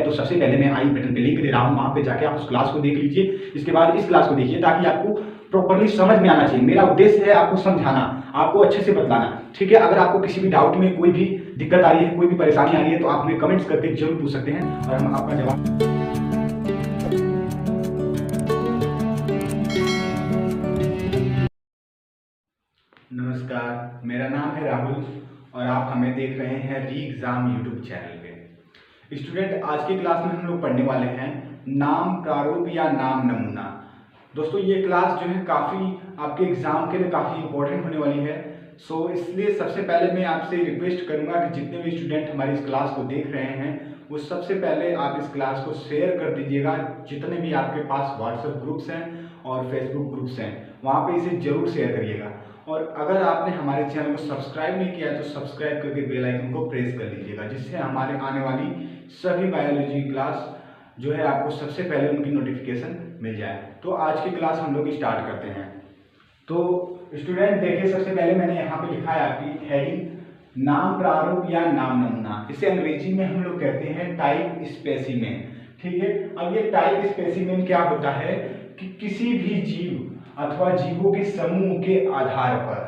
तो सबसे पहले मैं आई बटन पे लिंक दे रहा हूँ, वहाँ पे जाके आप उस क्लास को देख लीजिए। इसके बाद इस क्लास को देखिए ताकि आपको प्रॉपर्ली समझ में आना चाहिए। मेरा उद्देश्य है आपको समझाना, आपको अच्छे से बतलाना, ठीक है। अगर आपको किसी भी डाउट में कोई भी दिक्कत आ रही है, कोई भी परेशानी आ रही है, तो आप हमें कमेंट्स करके जरूर पूछ सकते हैं और हम आपका जवाब। नमस्कार, मेरा नाम है राहुल और आप हमें देख रहे हैं री एग्जाम यूट्यूब चैनल पे। स्टूडेंट, आज की क्लास में हम लोग पढ़ने वाले हैं नाम प्रारूप या नाम नमूना। दोस्तों, ये क्लास जो है काफ़ी आपके एग्जाम के लिए काफ़ी इंपॉर्टेंट होने वाली है। सो इसलिए सबसे पहले मैं आपसे रिक्वेस्ट करूंगा कि जितने भी स्टूडेंट हमारी इस क्लास को देख रहे हैं वो सबसे पहले आप इस क्लास को शेयर कर दीजिएगा। जितने भी आपके पास व्हाट्सएप ग्रुप्स हैं और फेसबुक ग्रुप्स हैं, वहाँ पे इसे जरूर शेयर करिएगा। और अगर आपने हमारे चैनल को सब्सक्राइब नहीं किया है तो सब्सक्राइब करके बेल आइकन को प्रेस कर लीजिएगा, जिससे हमारे आने वाली सभी बायोलॉजी क्लास जो है आपको सबसे पहले उनकी नोटिफिकेशन मिल जाए। तो आज की क्लास हम लोग स्टार्ट करते हैं। तो स्टूडेंट देखिए, सबसे पहले मैंने यहाँ पे लिखा है आपकी हेडिंग नाम प्रारूप या नाम नमूना। इसे अंग्रेजी में हम लोग कहते हैं टाइप स्पेसिमेन, ठीक है। अब ये टाइप स्पेसिमेन क्या होता है कि किसी भी जीव अथवा जीवों के समूह के आधार पर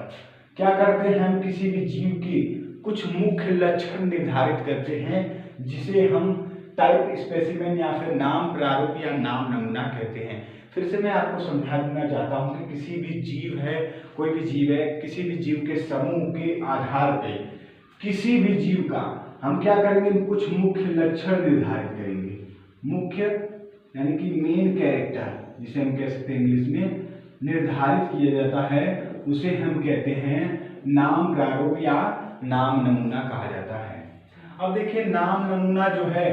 क्या करते हैं, हम किसी भी जीव के कुछ मुख्य लक्षण निर्धारित करते हैं, जिसे हम टाइप स्पेसिमेन या फिर नाम प्रारूप या नाम नमूना कहते हैं। फिर से मैं आपको समझा देना चाहता हूं कि किसी भी जीव है, कोई भी जीव है, किसी भी जीव के समूह के आधार पे किसी भी जीव का हम क्या करेंगे, कुछ मुख्य लक्षण निर्धारित करेंगे। मुख्य यानी कि मेन कैरेक्टर, जिसे हम कह सकते हैं इंग्लिश में, निर्धारित किया जाता है, उसे हम कहते हैं नाम प्रारूप या नाम नमूना कहा जाता है। अब देखिए, नाम नमूना जो है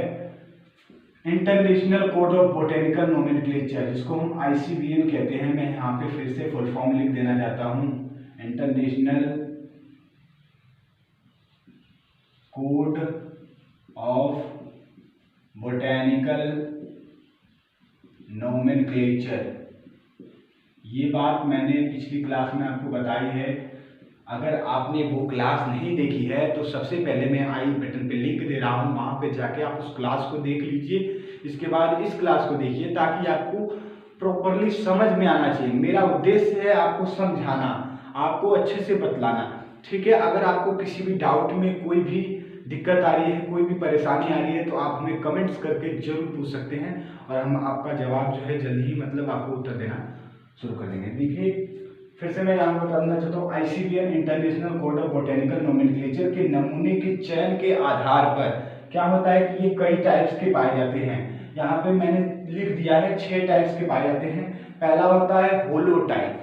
international code of botanical nomenclature, जिसको हम ICBN कहते हैं। मैं यहाँ पे फिर से फुल फॉर्म लिख देना चाहता हूँ, international code of botanical nomenclature. ये बात मैंने पिछली क्लास में आपको बताई है। अगर आपने वो क्लास नहीं देखी है तो सबसे पहले मैं आई बटन पे लिंक दे रहा हूँ, वहाँ पे जाके आप उस क्लास को देख लीजिए। इसके बाद इस क्लास को देखिए ताकि आपको प्रॉपर्ली समझ में आना चाहिए। मेरा उद्देश्य है आपको समझाना, आपको अच्छे से बतलाना, ठीक है। अगर आपको किसी भी डाउट में कोई भी दिक्कत आ रही है, कोई भी परेशानी आ रही है, तो आप हमें कमेंट्स करके जरूर पूछ सकते हैं और हम आपका जवाब जो है जल्दी ही आपको उत्तर देना शुरू कर देंगे। देखिए, फिर से मैं यहाँ बताना चाहता हूँ, ICBN international code of botanical nomenclature के नमूने के चयन के आधार पर क्या होता है कि ये कई टाइप्स के पाए जाते हैं। यहाँ पे मैंने लिख दिया है 6 टाइप्स के पाए जाते हैं। पहला होता है होलोटाइप,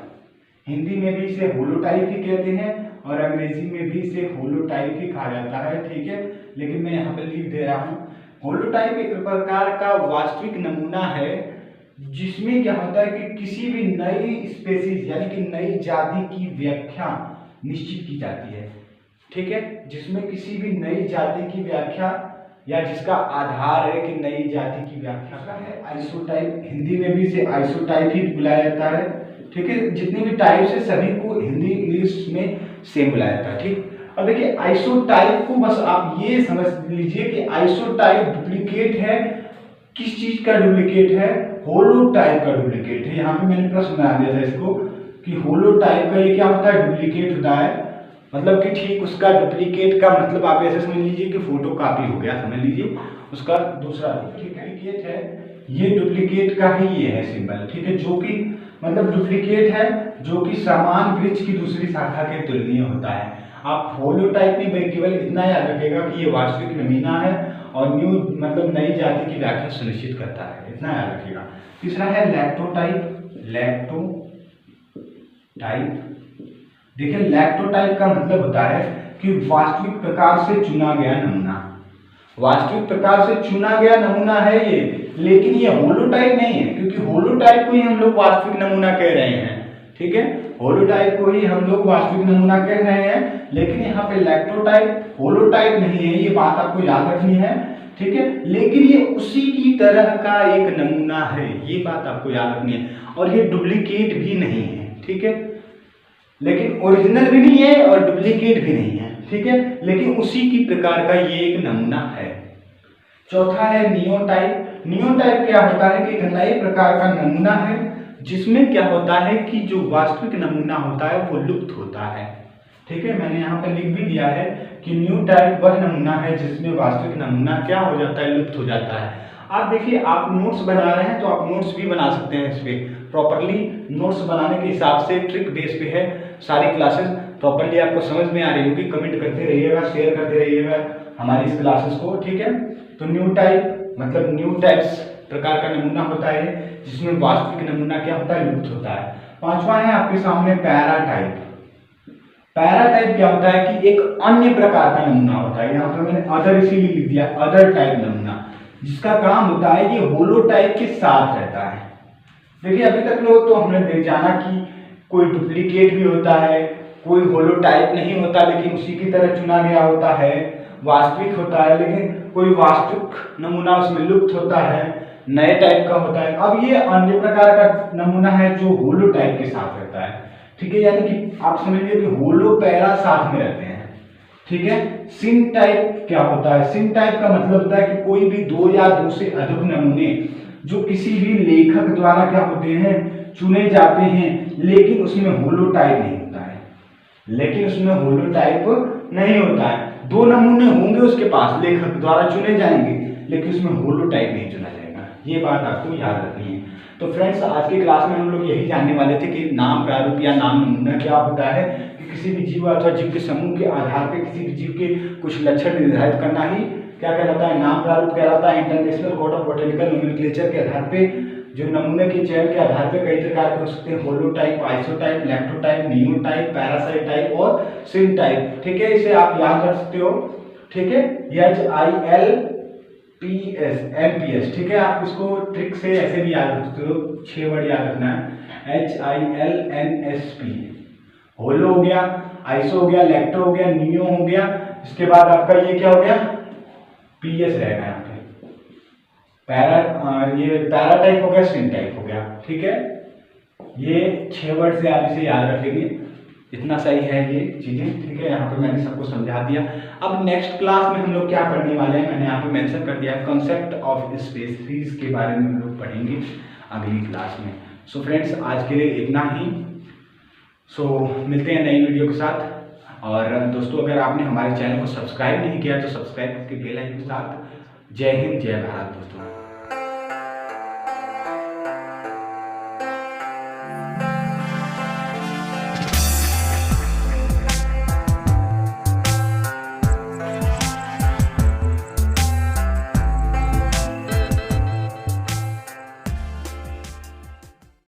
हिंदी में भी इसे होलोटाइप ही कहते हैं और अंग्रेजी में भी इसे होलोटाइप ही कहा जाता है, ठीक है। लेकिन मैं यहाँ पे लिख दे रहा हूँ, होलोटाइप एक प्रकार का वास्तविक नमूना है जिसमें क्या होता है कि किसी भी नई स्पेसीज यानी कि नई जाति की व्याख्या निश्चित की जाती है, ठीक है। जिसमें किसी भी नई जाति की व्याख्या या जिसका आधार है कि नई जाति की व्याख्या का है। आइसोटाइप, हिंदी में भी इसे आइसोटाइप ही बुलाया जाता है, ठीक है। जितने भी टाइप्स है सभी को हिंदी इंग्लिश में सेम बुलाया जाता है, ठीक। अब देखिए, आइसोटाइप को बस आप ये समझ लीजिए कि आइसोटाइप डुप्लीकेट है। किस चीज का डुप्लीकेट है? होलोटाइप का डुप्लीकेट है। यहाँ पे मैंने प्रश्न बना दिया था इसको कि होलोटाइप का ये क्या होता है, डुप्लीकेट होता है। मतलब कि ठीक उसका डुप्लीकेट का मतलब आप ऐसे समझ लीजिए कि फोटो कॉपी हो गया, समझ लीजिए उसका दूसरा डुप्लीकेट है। ये डुप्लीकेट का ही ये है सिंबल, ठीक है। जो कि मतलब डुप्लीकेट है जो कि समान वृक्ष की दूसरी शाखा के तुलनीय होता है। आप होलोटाइप में केवल इतना याद रखिएगा कि ये वास्तविक नमूना है और न्यू मतलब नई जाति की व्याख्या सुनिश्चित करता है, इतना याद रखिएगा। तीसरा है लैक्टोटाइप। देखिए, लैक्टोटाइप का मतलब होता है कि वास्तविक प्रकार से चुना गया नमूना। वास्तविक प्रकार से चुना गया नमूना है ये, लेकिन ये होलोटाइप नहीं है, क्योंकि होलोटाइप को ही हम लोग वास्तविक नमूना कह रहे हैं, ठीक है। होलोटाइप को ही हम लोग वास्तविक नमूना कह रहे हैं, लेकिन यहाँ पे लैक्टोटाइप होलोटाइप नहीं है, ये बात आपको याद रखनी है, ठीक है। लेकिन ये उसी की तरह का एक नमूना है, ये बात आपको याद रखनी है। और ये डुप्लीकेट भी नहीं है, ठीक है। लेकिन ओरिजिनल भी नहीं है और डुप्लीकेट भी नहीं है, ठीक है। लेकिन उसी की प्रकार का ये एक नमूना है। चौथा है नियोटाइप। नियोटाइप क्या होता है कि एक नए प्रकार का नमूना है जिसमें क्या होता है कि जो वास्तविक नमूना होता है वो लुप्त होता है। ठीक है, मैंने यहाँ पे लिख भी दिया है कि नियोटाइप वह नमूना है जिसमें वास्तविक नमूना क्या हो जाता है, लुप्त हो जाता है। आप देखिए, आप नोट्स बना रहे हैं तो आप नोट्स भी बना सकते हैं। इस पे प्रॉपरली नोट्स बनाने के हिसाब से ट्रिक बेस पे है सारी क्लासेस। प्रॉपरली आपको समझ में आ रही होगी, कमेंट करते रहिएगा, शेयर करते रहिएगा हमारी इस क्लासेस को। ठीक है, तो नियोटाइप मतलब न्यू टाइप्स प्रकार का नमूना होता है जिसमें वास्तविक नमूना क्या होता है, लुप्त होता है। पांचवा है आपके सामने पैराटाइप। पैराटाइप क्या होता है कि एक अन्य प्रकार का नमूना होता है। यहाँ पे मैंने अदर इसीलिए लिख दिया, अदर टाइप नमूना, जिसका काम होता है ये होलोटाइप के साथ रहता है। देखिए, अभी तक लोग तो हमने देख जाना कि कोई डुप्लीकेट भी होता है, कोई होलोटाइप नहीं होता लेकिन उसी की तरह चुना गया होता है, वास्तविक होता है लेकिन कोई वास्तविक नमूना उसमें लुप्त होता है, नए टाइप का होता है। अब ये अन्य प्रकार का नमूना है जो होलोटाइप के साथ रहता है। ठीक है, यानी कि आप समझिए कि होलो पैरा साथ में रहते हैं। ठीक है, सिन टाइप क्या होता है? सिन टाइप का मतलब होता है कि कोई भी दो या दो से अधिक नमूने जो किसी भी लेखक द्वारा क्या होते हैं, चुने जाते हैं, लेकिन उसमें होलोटाइप नहीं होता है। लेकिन उसमें होलोटाइप नहीं होता है। दो नमूने होंगे उसके पास, लेखक द्वारा चुने जाएंगे, लेकिन उसमें होलोटाइप नहीं चुना जाएगा। ये बात आपको याद रखनी है। तो फ्रेंड्स, आज की क्लास में हम लोग यही जानने वाले थे कि नाम प्रारूप या नाम नमूना क्या होता है, कि किसी भी जीव अथवा जीव के समूह के आधार पर किसी भी जीव के कुछ लक्षण निर्धारित करना ही क्या कहलाता है, नाम प्रारूप कहलाता है। International code of botanical nomenclature के आधार पे जो नमूने के चयन के आधार पे कई प्रकार के हो सकते हैं, holotype, isotype, lectotype, नियोटाइप, parasite type और सिन टाइप। ठीक है, इसे आप याद रख सकते हो। ठीक है, HILPS। ठीक है, आप इसको ट्रिक से ऐसे भी याद रख सकते हो, 6 वर्ड याद रखना है। HILNSP, होलो हो गया, आइसो हो गया, लैक्टो हो गया, नियो हो गया, इसके बाद आपका ये क्या हो गया, PS रहेगा यहाँ पे, ये पैराटाइप हो गया, सिन टाइप हो गया। ठीक है, ये 6 वर्ड से आप इसे याद रखेंगे, इतना सही है ये चीजें। ठीक है, यहाँ पे मैंने सबको समझा दिया। अब नेक्स्ट क्लास में हम लोग क्या पढ़ने वाले हैं, मैंने यहाँ पे मेंशन कर दिया है, कॉन्सेप्ट ऑफ स्पीशीज के बारे में हम लोग पढ़ेंगे अगली क्लास में। सो फ्रेंड्स, आज के लिए इतना ही। सो मिलते हैं नई वीडियो के साथ। और दोस्तों, अगर आपने हमारे चैनल को सब्सक्राइब नहीं किया तो सब्सक्राइब करके बेल आइकन के साथ। जय हिंद, जय भारत दोस्तों।